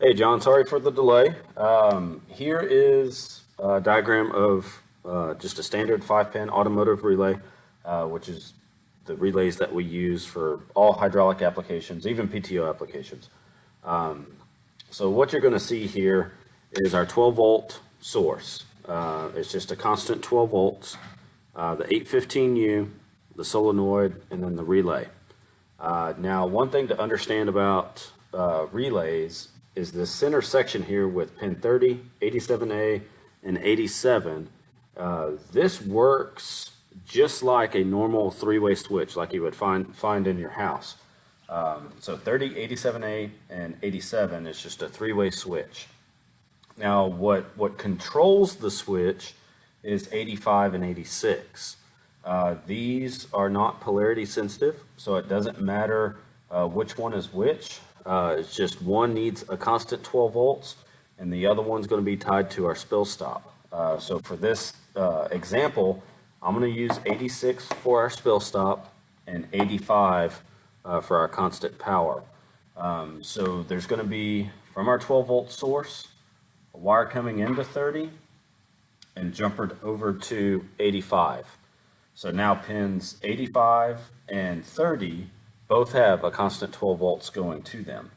Hey John, sorry for the delay. Here is a diagram of just a standard 5-pin automotive relay, which is the relays that we use for all hydraulic applications, even PTO applications. So what you're going to see here is our 12-volt source. It's just a constant 12 volts, the 815U, the solenoid, and then the relay. Now, one thing to understand about relays is this center section here with pin 30, 87A, and 87. This works just like a normal three-way switch, like you would find in your house. So 30, 87A, and 87 is just a three-way switch. Now, what controls the switch is 85 and 86. These are not polarity sensitive, so it doesn't matter which one is which. It's just one needs a constant 12 volts, and the other one's going to be tied to our spill stop. So for this example, I'm going to use 86 for our spill stop and 85 for our constant power. So there's going to be, from our 12 volt source, a wire coming into 30 and jumpered over to 85. So now pins 85 and 30 both have a constant 12 volts going to them.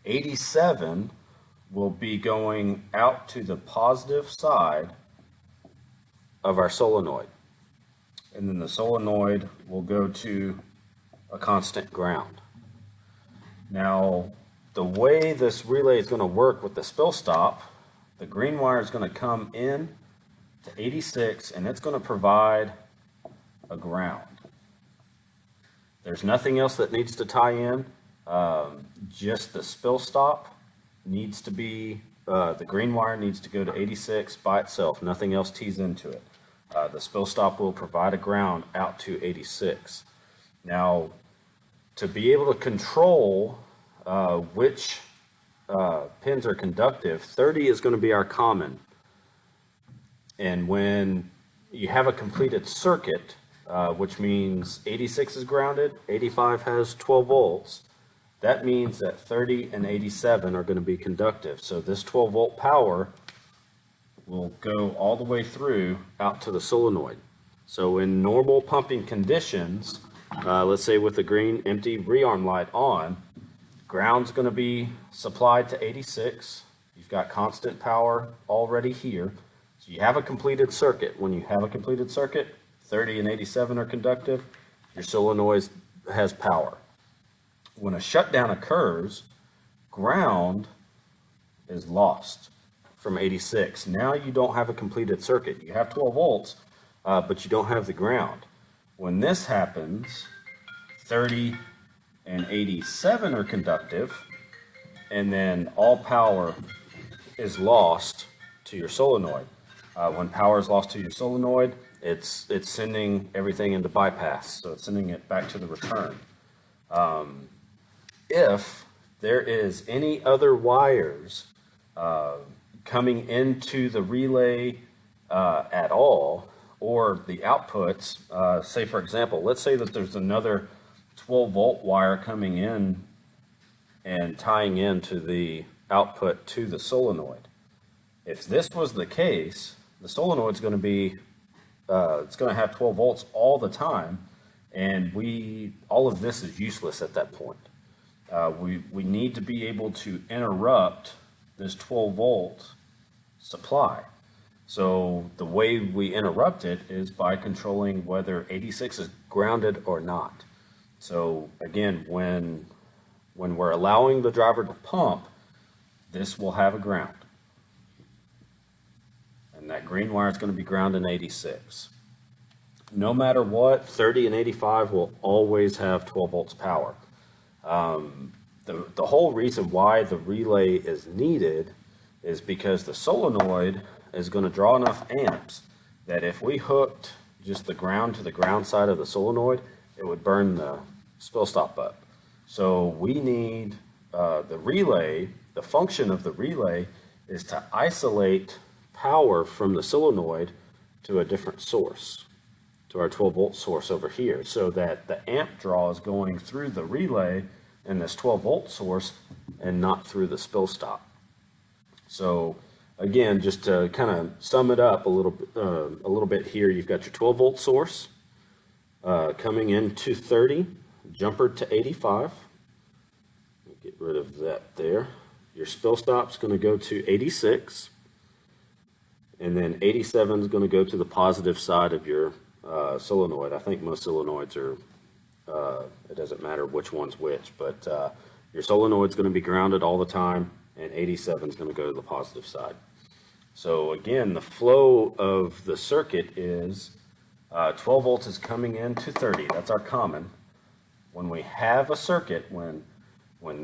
87 will be going out to the positive side of our solenoid. And then the solenoid will go to a constant ground. Now, the way this relay is going to work with the spill stop, the green wire is going to come in to 86 and it's going to provide a ground. There's nothing else that needs to tie in. Just the spill stop needs to be, the green wire needs to go to 86 by itself. Nothing else tees into it. The spill stop will provide a ground out to 86. Now, to be able to control which pins are conductive, 30 is going to be our common. And when you have a completed circuit, which means 86 is grounded, 85 has 12 volts, that means that 30 and 87 are going to be conductive. So this 12 volt power will go all the way through out to the solenoid. So in normal pumping conditions, let's say with the green empty rearm light on, ground's going to be supplied to 86. You've got constant power already here. So you have a completed circuit. When you have a completed circuit, 30 and 87 are conductive, your solenoid has power. When a shutdown occurs, ground is lost from 86. Now you don't have a completed circuit. You have 12 volts, but you don't have the ground. When this happens, 30 and 87 are conductive, and then all power is lost to your solenoid. When power is lost to your solenoid, it's sending everything into bypass, so it's sending it back to the return. If there is any other wires coming into the relay at all, or the outputs, say for example, let's say that there's another 12 volt wire coming in and tying into the output to the solenoid. If this was the case, the solenoid's going to be, it's going to have 12 volts all the time, and all of this is useless at that point. We need to be able to interrupt this 12 volt supply. So the way we interrupt it is by controlling whether 86 is grounded or not. So again, when we're allowing the driver to pump, this will have a ground. And that green wire is going to be ground in 86. No matter what, 30 and 85 will always have 12 volts power. The whole reason why the relay is needed is because the solenoid is going to draw enough amps that if we hooked just the ground to the ground side of the solenoid, it would burn the spill stop up. So we need the relay. The function of the relay is to isolate power from the solenoid to a different source, to our 12 volt source over here, so that the amp draw is going through the relay and this 12 volt source and not through the spill stop. So again, just to kind of sum it up a little bit here, you've got your 12-volt source coming into 30, jumper to 85. Get rid of that there. Your spill stop's going to go to 86, and then 87 is going to go to the positive side of your solenoid. I think most solenoids are, it doesn't matter which one's which, but your solenoid's going to be grounded all the time, and 87 is going to go to the positive side. So again, the flow of the circuit is 12 volts is coming into 30. That's our common. When we have a circuit, when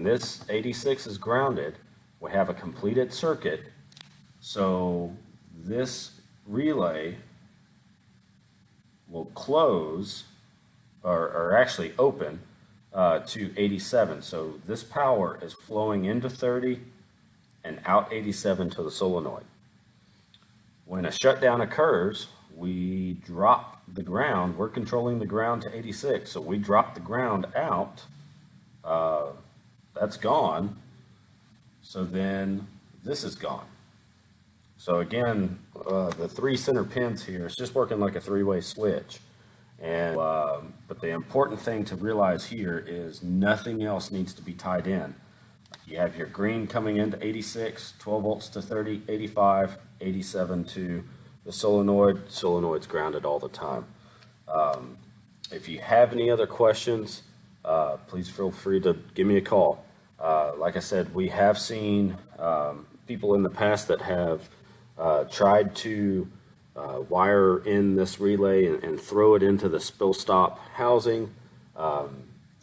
this 86 is grounded, we have a completed circuit. So this relay will close, or actually open, to 87. So this power is flowing into 30 and out 87 to the solenoid. When a shutdown occurs, we drop the ground. We're controlling the ground to 86. So we drop the ground out. That's gone. So then this is gone. So again, the 3 center pins here, it's just working like a 3-way switch. And but the important thing to realize here is nothing else needs to be tied in. You have your green coming into 86, 12 volts to 30, 85, 87 to the solenoid. Solenoid's grounded all the time. If you have any other questions, please feel free to give me a call. Like I said, we have seen people in the past that have tried to wire in this relay and throw it into the spill stop housing.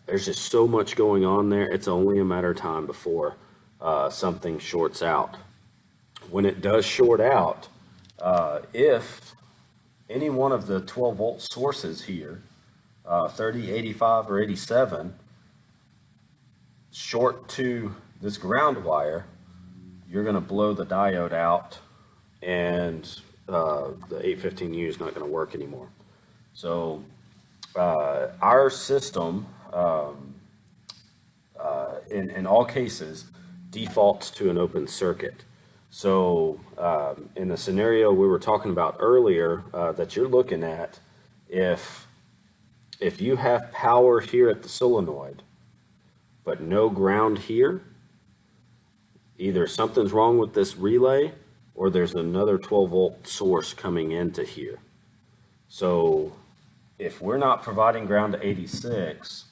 There's just so much going on there. It's only a matter of time before something shorts out. When it does short out, if any one of the 12 volt sources here, 30, 85, or 87, short to this ground wire, you're going to blow the diode out, and the 815U is not going to work anymore. So our system, in all cases, defaults to an open circuit. So in the scenario we were talking about earlier that you're looking at, if you have power here at the solenoid but no ground here, either something's wrong with this relay or there's another 12 volt source coming into here. So if we're not providing ground to 86,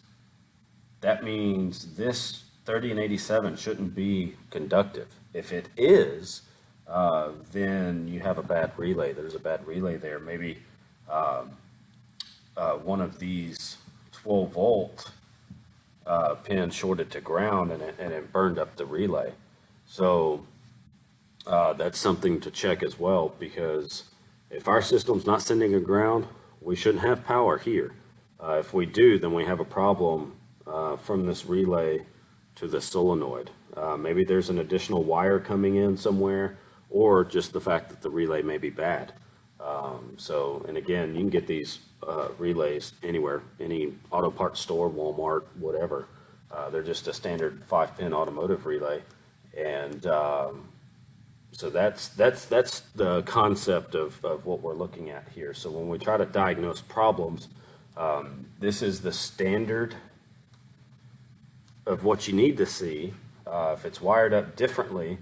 that means this 30 and 87 shouldn't be conductive. If it is, then you have a bad relay. There's a bad relay there. Maybe one of these 12 volt pins shorted to ground and it burned up the relay. So that's something to check as well, because if our system's not sending a ground, we shouldn't have power here. If we do, then we have a problem from this relay to the solenoid. Maybe there's an additional wire coming in somewhere, or just the fact that the relay may be bad. And again, you can get these relays anywhere, any auto parts store, Walmart, whatever. They're just a standard 5-pin automotive relay. And so that's the concept of what we're looking at here. So when we try to diagnose problems, this is the standard of what you need to see. If it's wired up differently,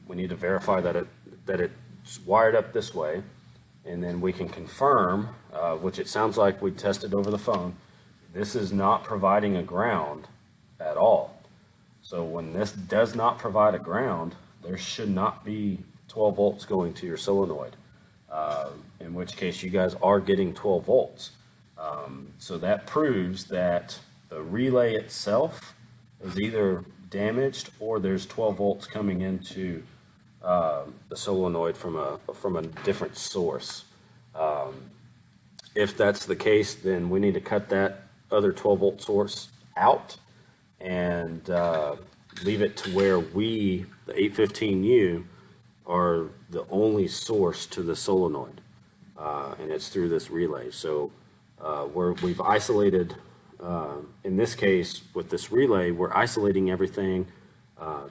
we need to verify that it's wired up this way, and then we can confirm, which it sounds like we tested over the phone, this is not providing a ground at all. So when this does not provide a ground, there should not be 12 volts going to your solenoid, in which case you guys are getting 12 volts. So that proves that the relay itself is either damaged or there's 12 volts coming into the solenoid from a different source. If that's the case, then we need to cut that other 12 volt source out and leave it to where the 815U, are the only source to the solenoid, and it's through this relay. So we've isolated in this case, with this relay, we're isolating everything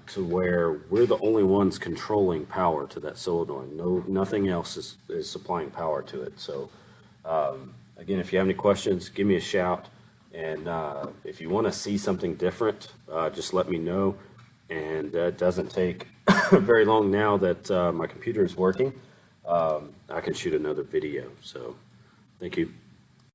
to where we're the only ones controlling power to that solenoid. Nothing else is supplying power to it. So again, if you have any questions, give me a shout. And if you want to see something different, just let me know. And it doesn't take very long now that my computer is working. I can shoot another video. So thank you.